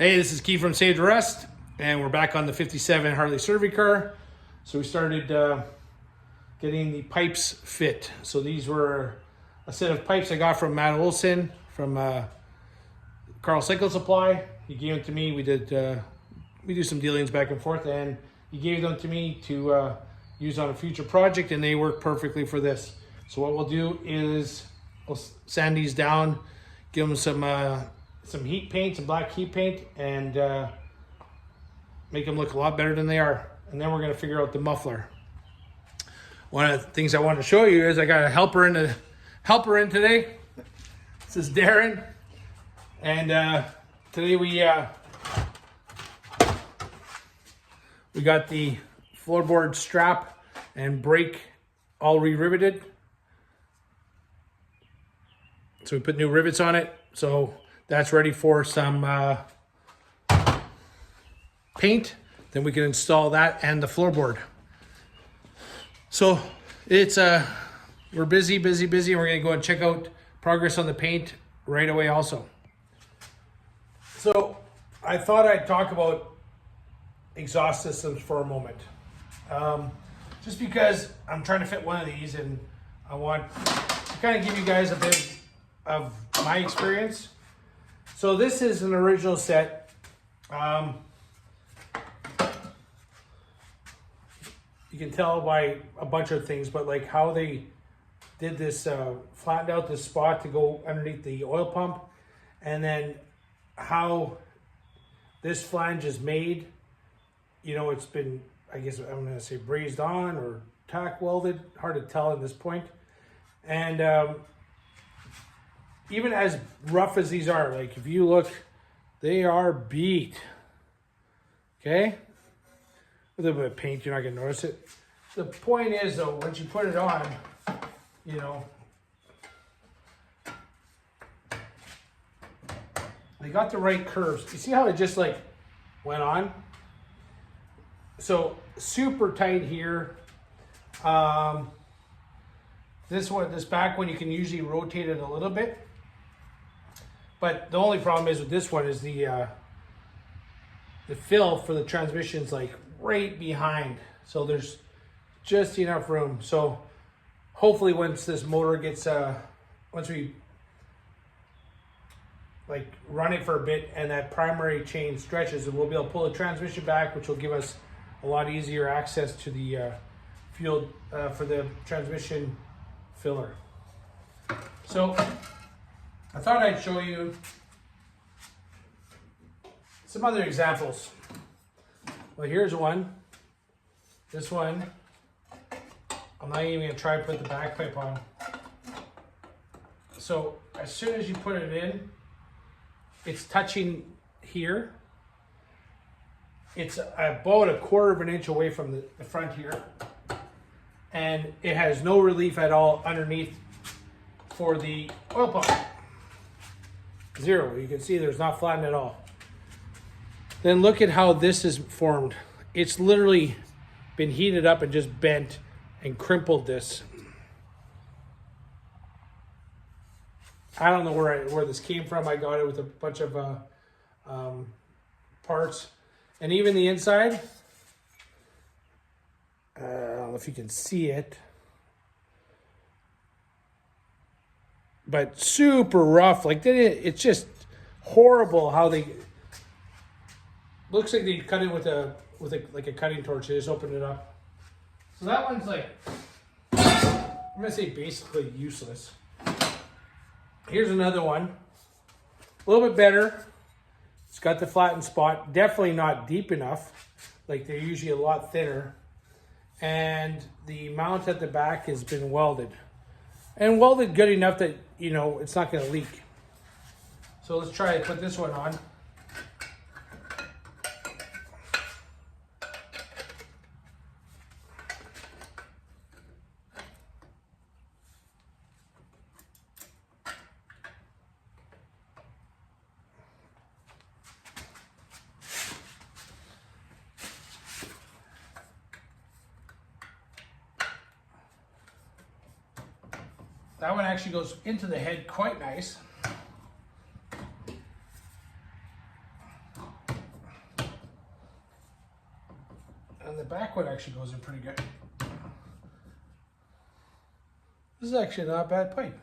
Hey, this is Keith from Save the Rest, and we're back on the 57 Harley Servi car. So we started getting the pipes fit. So these were a set of pipes I got from Matt Olson from Carl Cycle Supply. He gave them to me. We do some dealings back and forth, and he gave them to me to use on a future project, and they work perfectly for this. So what we'll do is we'll sand these down, give them some heat paint, some black heat paint, and make them look a lot better than they are. And then we're going to figure out the muffler. One of the things I wanted to show you is I got a helper in today. This is Darren, and today we got the floorboard strap and brake all re-riveted. So we put new rivets on it. So that's ready for some paint. Then we can install that and the floorboard. So it's we're busy. We're gonna go and check out progress on the paint right away also. So I thought I'd talk about exhaust systems for a moment. Just because I'm trying to fit one of these, and I want to kind of give you guys a bit of my experience. So this is an original set. You can tell by a bunch of things, but like how they did this, flattened out this spot to go underneath the oil pump, and then how this flange is made. You know, it's been, I guess I'm going to say brazed on or tack welded. Hard to tell at this point. And even as rough as these are, like if you look, they are beat. Okay? A little bit of paint, you're not going to notice it. The point is, though, once you put it on, you know, they got the right curves. You see how it just like went on? So super tight here. This back one, you can usually rotate it a little bit. But the only problem is with this one is the fill for the transmission's like right behind. So there's just enough room. So hopefully once this motor gets, once we like run it for a bit and that primary chain stretches, and we'll be able to pull the transmission back, which will give us a lot easier access to the fuel for the transmission filler. So I thought I'd show you some other examples. Well, here's one. This one, I'm not even gonna try to put the back pipe on. So as soon as you put it in, it's touching here. It's about a quarter of an inch away from the front here. And it has no relief at all underneath for the oil pump. Zero. You can see there's not flattened at all. Then look at how this is formed. It's literally been heated up and just bent and crimpled this. I don't know where this came from. I got it with a bunch of parts. And even the inside, I don't know if you can see it, but super rough. Like it's just horrible how they. Looks like they cut it with a cutting torch. They just opened it up. So that one's like, I'm gonna say basically useless. Here's another one, a little bit better. It's got the flattened spot. Definitely not deep enough. Like they're usually a lot thinner. And the mount at the back has been welded. And welded good enough that, you know, it's not going to leak. So let's try to put this one on. That one actually goes into the head quite nice. the back one actually goes in pretty good. This is actually not a bad pipe.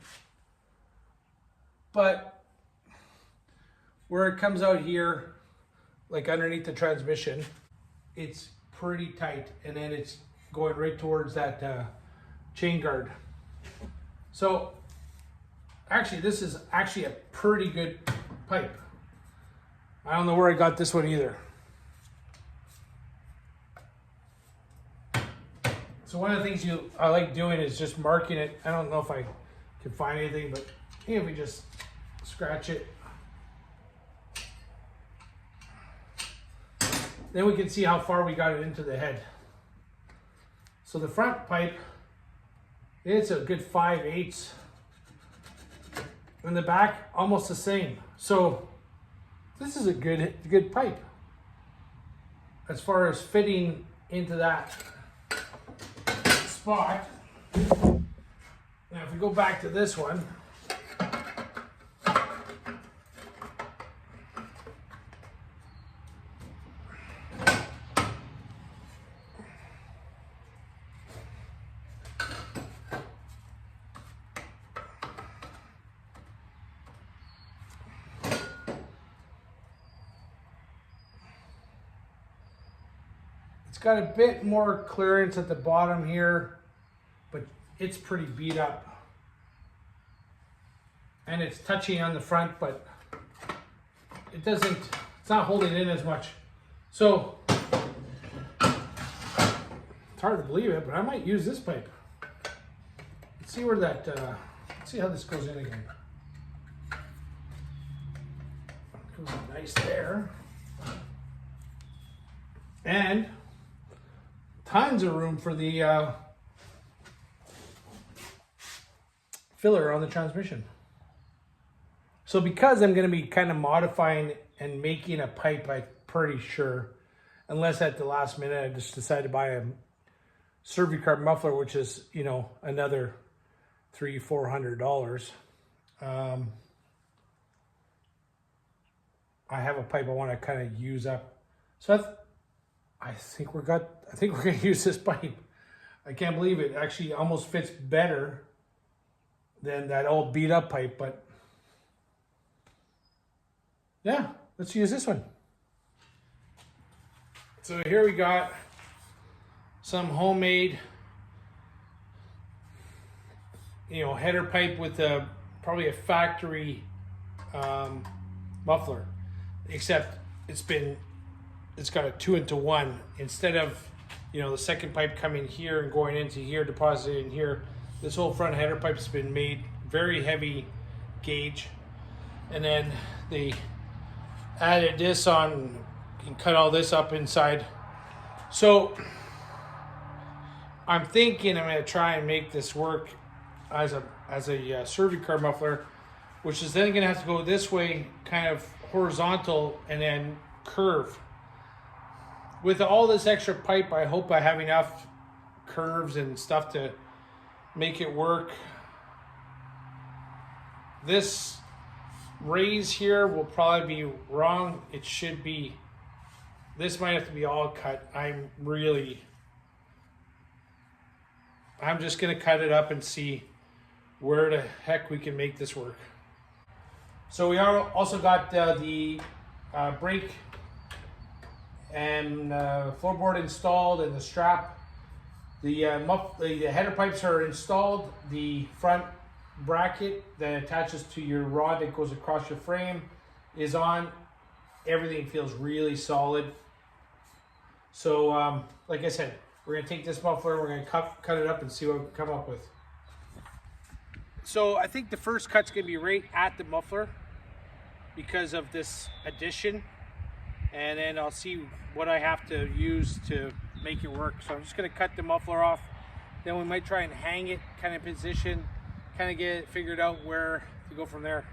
But where it comes out here, like underneath the transmission, it's pretty tight, and then it's going right towards that chain guard. So actually, this is actually a pretty good pipe. I don't know where I got this one either. So one of the things I like doing is just marking it. I don't know if I can find anything, but if we just scratch it, then we can see how far we got it into the head. So the front pipe, it's a good 5/8. And the back, almost the same. So this is a good pipe as far as fitting into that spot. Now if we go back to this one, it's got a bit more clearance at the bottom here, but it's pretty beat up. And it's touching on the front, but it's not holding in as much. So, it's hard to believe it, but I might use this pipe. Let's see where that, let's see how this goes in again. Goes in nice there. And tons of room for the filler on the transmission. So because I'm going to be kind of modifying and making a pipe, I'm pretty sure, unless at the last minute I just decided to buy a Servi Car muffler, which is, you know, another $300-400. I have a pipe I want to kind of use up. So I think we're going to use this pipe. I can't believe it actually almost fits better than that old beat up pipe, but yeah, let's use this one. So here we got some homemade, you know, header pipe with probably a factory muffler, except it's got a 2-into-1 instead of, you know, the second pipe coming here and going into here, deposited in here. This whole front header pipe's been made very heavy gauge, and then they added this on and cut all this up inside. So I'm thinking I'm going to try and make this work as a Servi Car muffler, which is then going to have to go this way, kind of horizontal, and then curve. With all this extra pipe, I hope I have enough curves and stuff to make it work. This raise here will probably be wrong. It should be, this might have to be all cut. I'm just gonna cut it up and see where the heck we can make this work. So we also got the brake and floorboard installed, and the strap. The header pipes are installed. The front bracket that attaches to your rod that goes across your frame is on. Everything feels really solid. So like I said, we're going to take this muffler, we're going to cut it up and see what we can come up with. So I think the first cut's going to be right at the muffler because of this addition, and then I'll see what I have to use to make it work. So I'm just going to cut the muffler off, then we might try and hang it kind of position, kind of get it figured out where to go from there.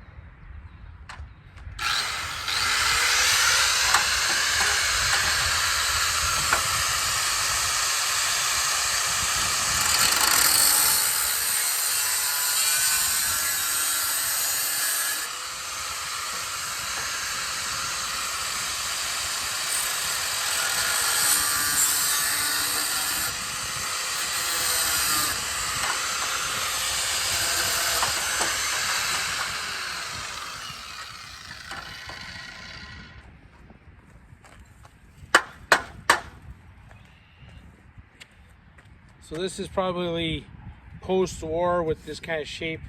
So this is probably post-war with this kind of shape.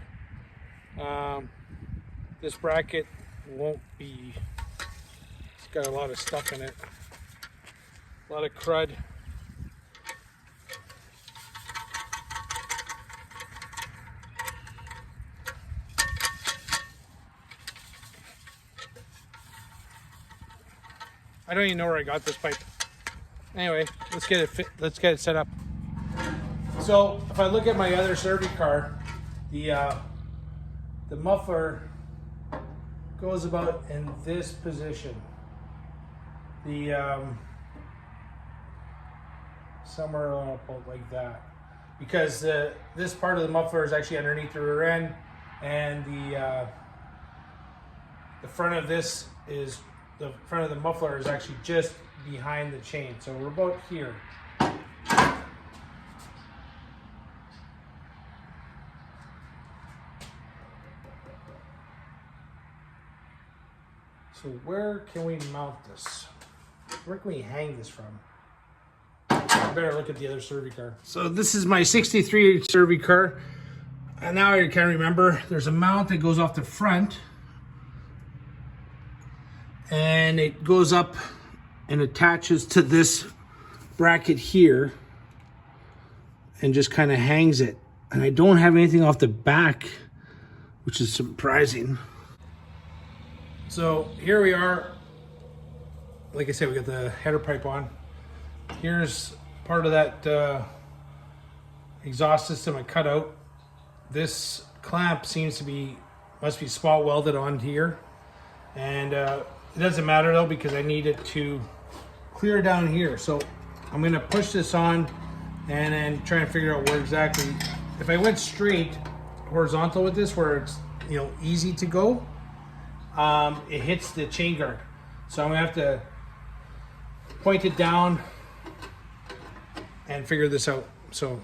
This bracket won't be, it's got a lot of stuff in it, a lot of crud. I don't even know where I got this pipe. Anyway, let's get it fit. Let's get it set up. So if I look at my other Servi car, the muffler goes about in this position. Somewhere about like that, because this part of the muffler is actually underneath the rear end, and the front of this is the front of the muffler is actually just behind the chain. So we're about here. So where can we mount this? Where can we hang this from? I better look at the other Servi car. So this is my 63 Servi car. And now I can remember there's a mount that goes off the front. And it goes up and attaches to this bracket here and just kind of hangs it. And I don't have anything off the back, which is surprising. So here we are. Like I said, we got the header pipe on. Here's part of that exhaust system I cut out. This clamp must be spot welded on here. And it doesn't matter though, because I need it to clear down here. So I'm gonna push this on and then try and figure out where exactly. If I went straight horizontal with this, where it's, you know, easy to go, it hits the chain guard. So I'm gonna have to point it down and figure this out. So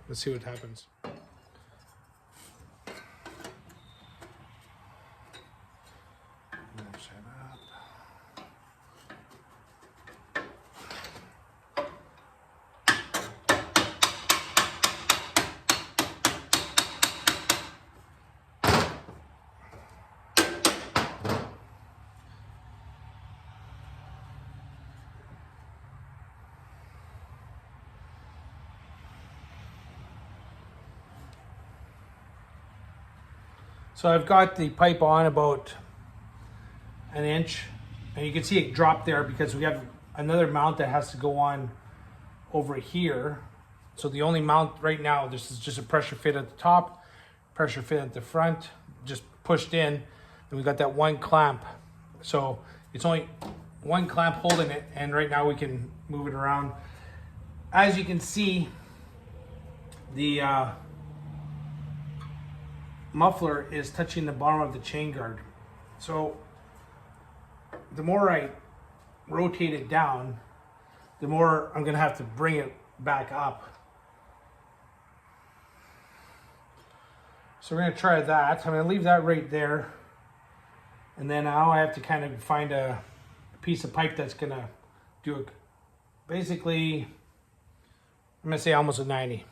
let's see what happens. So I've got the pipe on about an inch, and you can see it drop there because we have another mount that has to go on over here. So the only mount right now, this is just a pressure fit at the top, pressure fit at the front, just pushed in, and we got that one clamp. So it's only one clamp holding it, and right now we can move it around. As you can see, the muffler is touching the bottom of the chain guard. So the more I rotate it down, the more I'm gonna have to bring it back up. So we're gonna try that. I'm gonna leave that right there. And then now I have to kind of find a piece of pipe that's gonna do it. Basically, I'm gonna say almost a 90.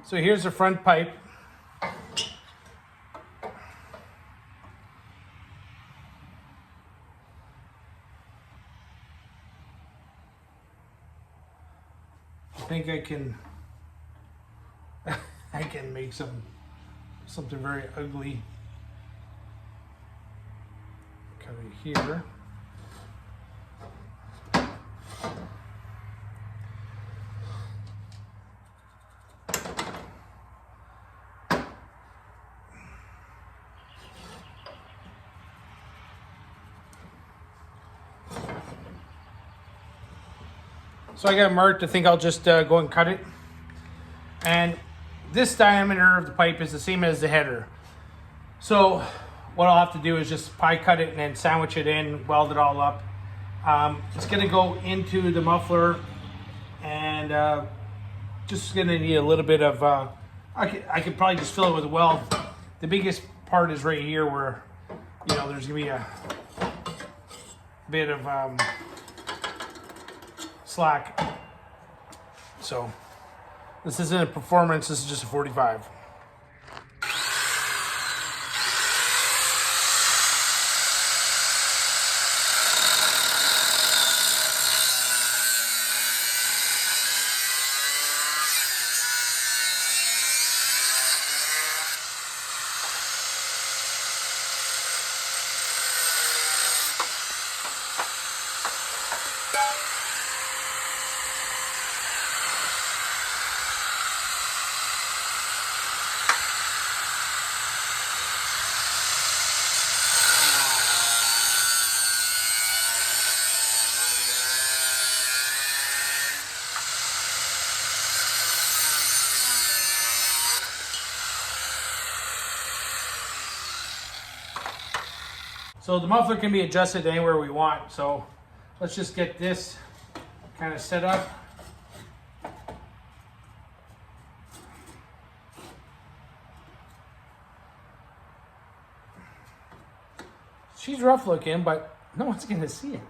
So here's the front pipe. I think I can make something very ugly. Cut it here. So I got it marked. I think I'll just go and cut it. And this diameter of the pipe is the same as the header. So what I'll have to do is just pie cut it and then sandwich it in, weld it all up. It's gonna go into the muffler, and just gonna need a little bit of, I could probably just fill it with a weld. The biggest part is right here where, you know, there's gonna be a bit of slack. So this isn't a performance, this is just a 45. So the muffler can be adjusted anywhere we want. So let's just get this kind of set up. She's rough looking, but no one's gonna see it.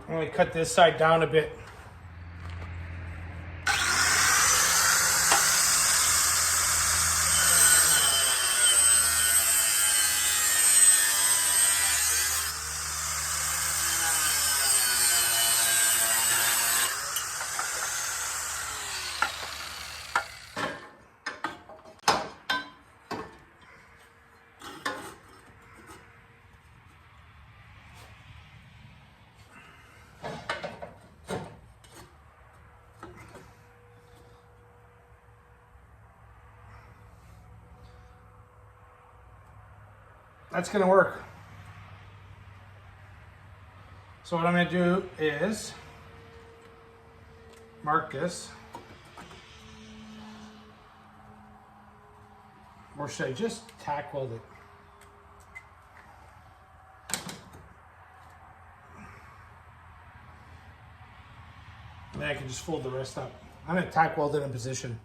I'm going to cut this side down a bit. That's going to work. So what I'm going to do is mark this. Or should I just tack weld it? And then I can just fold the rest up. I'm going to tack weld it in position.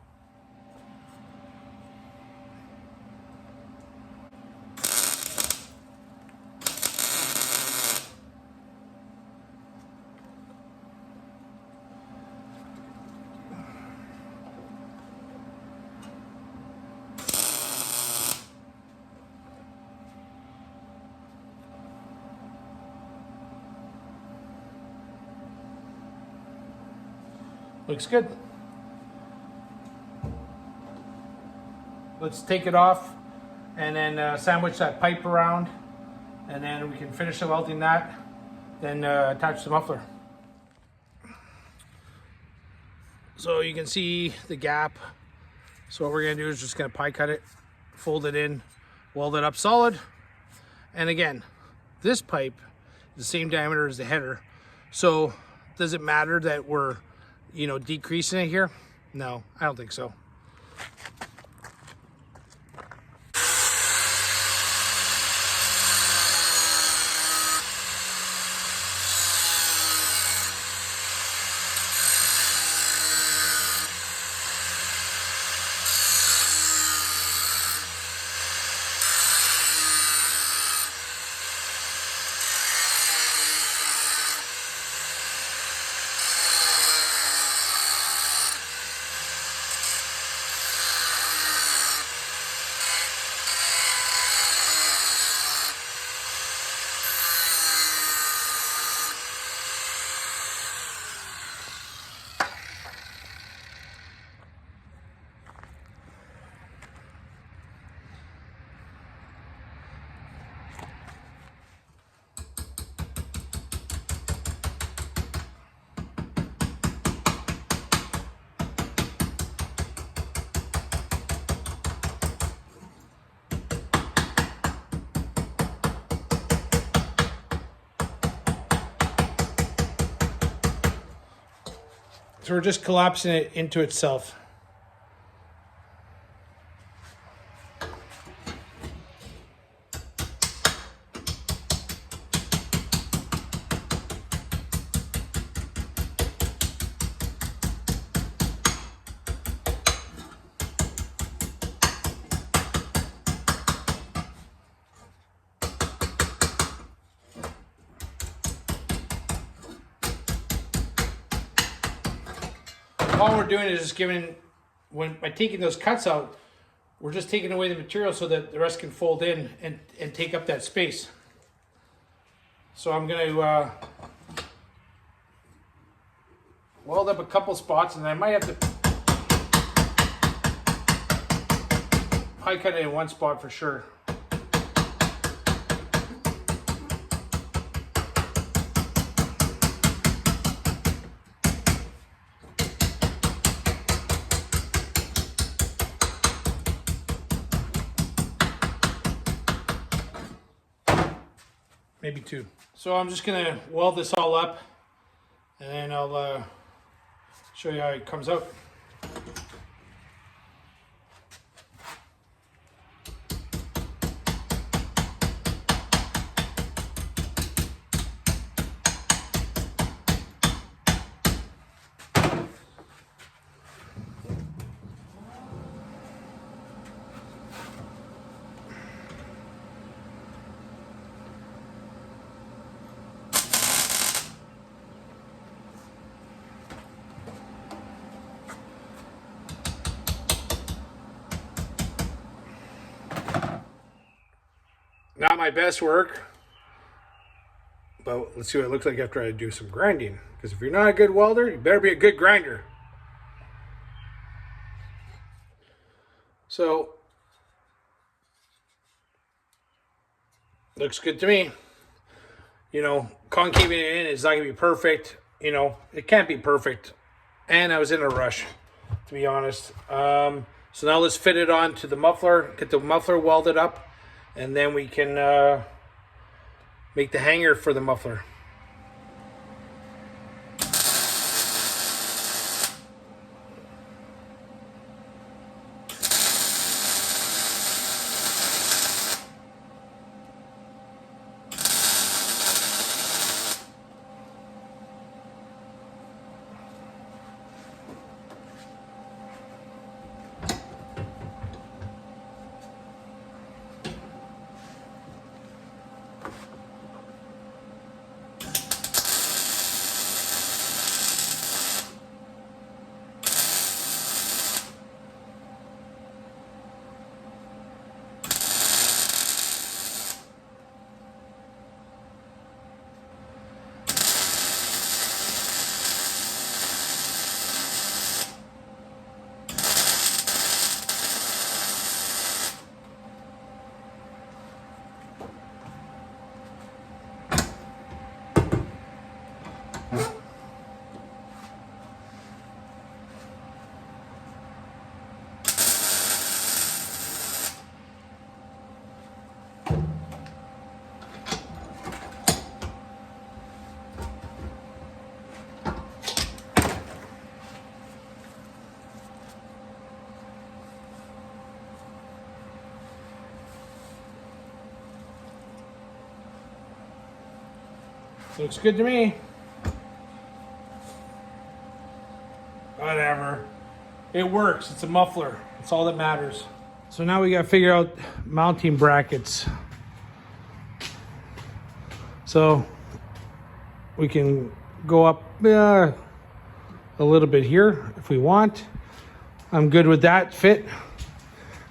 Looks good. Let's take it off and then sandwich that pipe around, and then we can finish the welding that, then attach the muffler. So you can see the gap. So what we're gonna do is just gonna pie cut it, fold it in, weld it up solid. And again, this pipe is the same diameter as the header. So does it matter that we're decreasing it here? No, I don't think so. So we're just collapsing it into itself. all we're doing is just by taking those cuts out, we're just taking away the material so that the rest can fold in and take up that space. So I'm going to weld up a couple spots, and I might have to cut it in one spot for sure. Maybe two. So I'm just gonna weld this all up, and then I'll show you how it comes out. Not my best work, but let's see what it looks like after I do some grinding. Because if you're not a good welder, you better be a good grinder. So, looks good to me. You know, concaving it in is not going to be perfect. You know, it can't be perfect. And I was in a rush, to be honest. So now let's fit it on to the muffler, get the muffler welded up. And then we can make the hanger for the muffler. Looks good to me. Whatever. It works. It's a muffler. That's all that matters. So now we got to figure out mounting brackets. So we can go up a little bit here if we want. I'm good with that fit.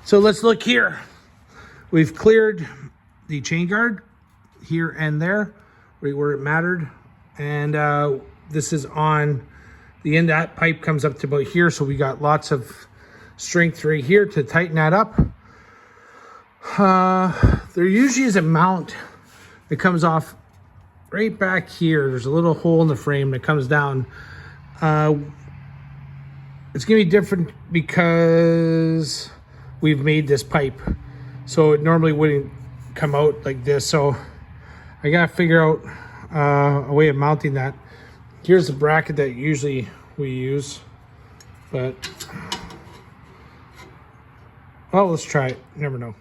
So let's look here. We've cleared the chain guard here and there, right where it mattered. And this is on the end. That pipe comes up to about here. So we got lots of strength right here to tighten that up. There usually is a mount that comes off right back here. There's a little hole in the frame that comes down. It's gonna be different because we've made this pipe. So it normally wouldn't come out like this. So I gotta figure out a way of mounting that. Here's the bracket that usually we use, but well, let's try it. Never know.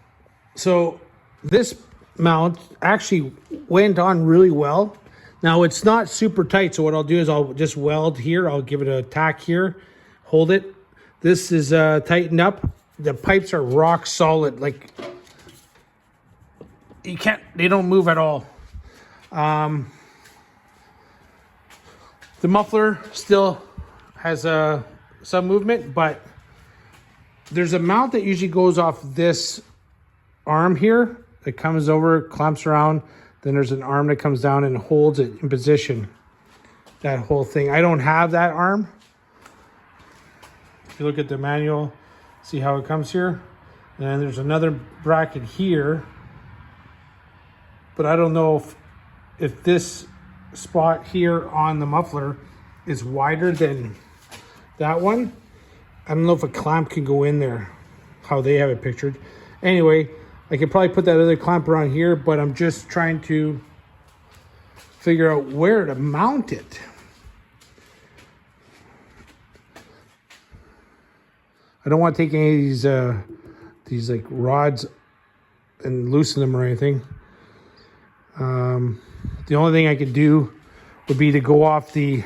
So this mount actually went on really well. Now it's not super tight, so what I'll do is I'll just weld here. I'll give it a tack here, hold it. This is tightened up. The pipes are rock solid. Like, you can't, they don't move at all. The muffler still has some movement, but there's a mount that usually goes off this arm here. It comes over, clamps around. Then there's an arm that comes down and holds it in position. That whole thing. I don't have that arm. If you look at the manual, see how it comes here. And there's another bracket here. But I don't know if this spot here on the muffler is wider than that one. I don't know if a clamp can go in there, how they have it pictured. Anyway, I could probably put that other clamp around here, but I'm just trying to figure out where to mount it. I don't want to take any of these like rods and loosen them or anything. The only thing I could do would be to go off the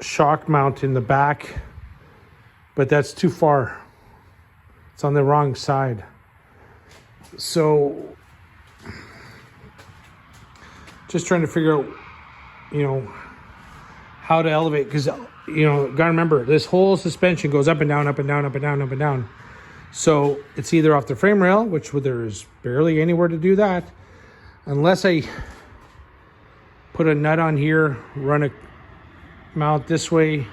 shock mount in the back, but that's too far. It's on the wrong side. So just trying to figure out, you know, how to elevate, because, you know, gotta remember, this whole suspension goes up and down, up and down, up and down, up and down. So it's either off the frame rail, which there's barely anywhere to do that, unless I put a nut on here, run a mount this way,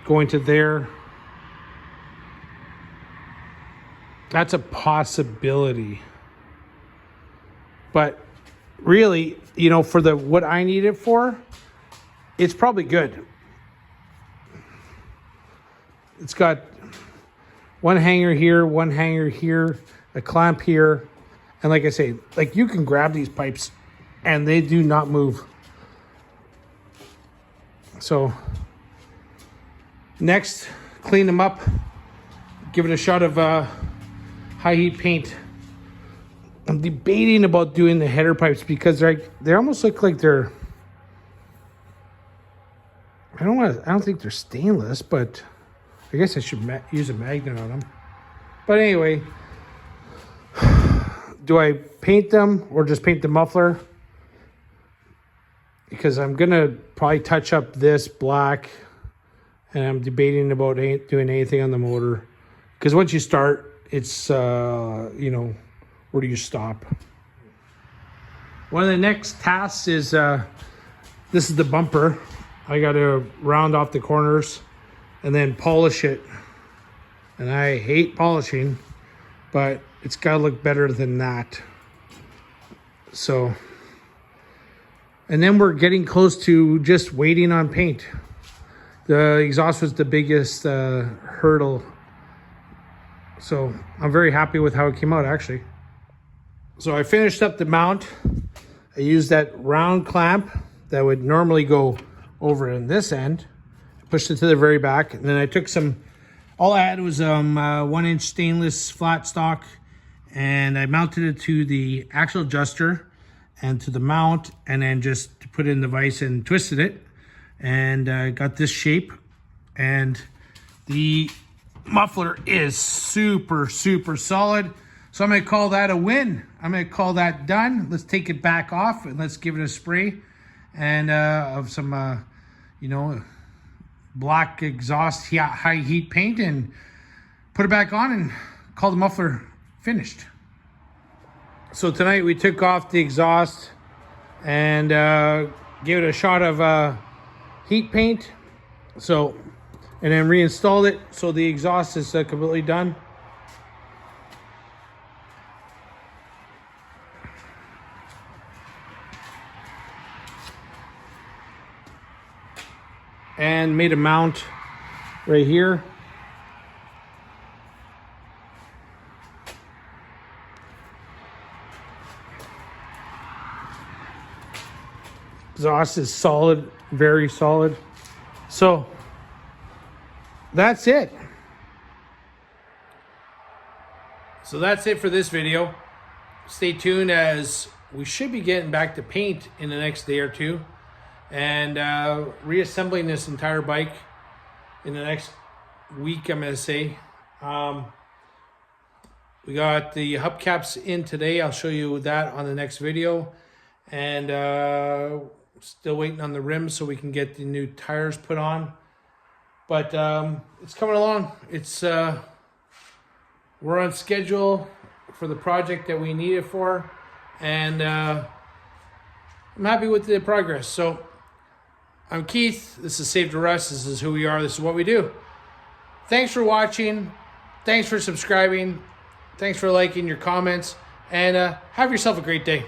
going to there. That's a possibility. But really, you know, for what I need it for, it's probably good. It's got one hanger here, one hanger here, a clamp here. And like I say, like, you can grab these pipes and they do not move. So next, clean them up, give it a shot of high heat paint. I'm debating about doing the header pipes because they almost look like they're, I don't think they're stainless, but I guess I should use a magnet on them. But anyway, do I paint them or just paint the muffler? Because I'm gonna probably touch up this black, and I'm debating about doing anything on the motor. Because once you start, it's you know, where do you stop? One of the next tasks is this is the bumper. I got to round off the corners and then polish it. And I hate polishing, but it's got to look better than that. So, and then we're getting close to just waiting on paint. The exhaust was the biggest hurdle. So I'm very happy with how it came out, actually. So I finished up the mount. I used that round clamp that would normally go over in this end. Pushed it to the very back, and then I took all I had was 1-inch stainless flat stock, and I mounted it to the axle adjuster and to the mount, and then just put it in the vise and twisted it, and got this shape. And the muffler is super solid, so I'm gonna call that a win. I'm gonna call that done. Let's take it back off and let's give it a spray and of some you know, black exhaust high heat paint, and put it back on and call the muffler finished. So tonight we took off the exhaust and gave it a shot of heat paint, so, and then reinstalled it, so the exhaust is completely done. And made a mount right here. Exhaust is solid, very solid. So that's it. So that's it for this video. Stay tuned, as we should be getting back to paint in the next day or two, and reassembling this entire bike in the next week, I'm gonna say. We got the hubcaps in today. I'll show you that on the next video. And Still waiting on the rims so we can get the new tires put on. But it's coming along. We're on schedule for the project that we need it for. And I'm happy with the progress. So I'm Keith. This is Save to Rust. This is who we are. This is what we do. Thanks for watching. Thanks for subscribing. Thanks for liking your comments. And have yourself a great day.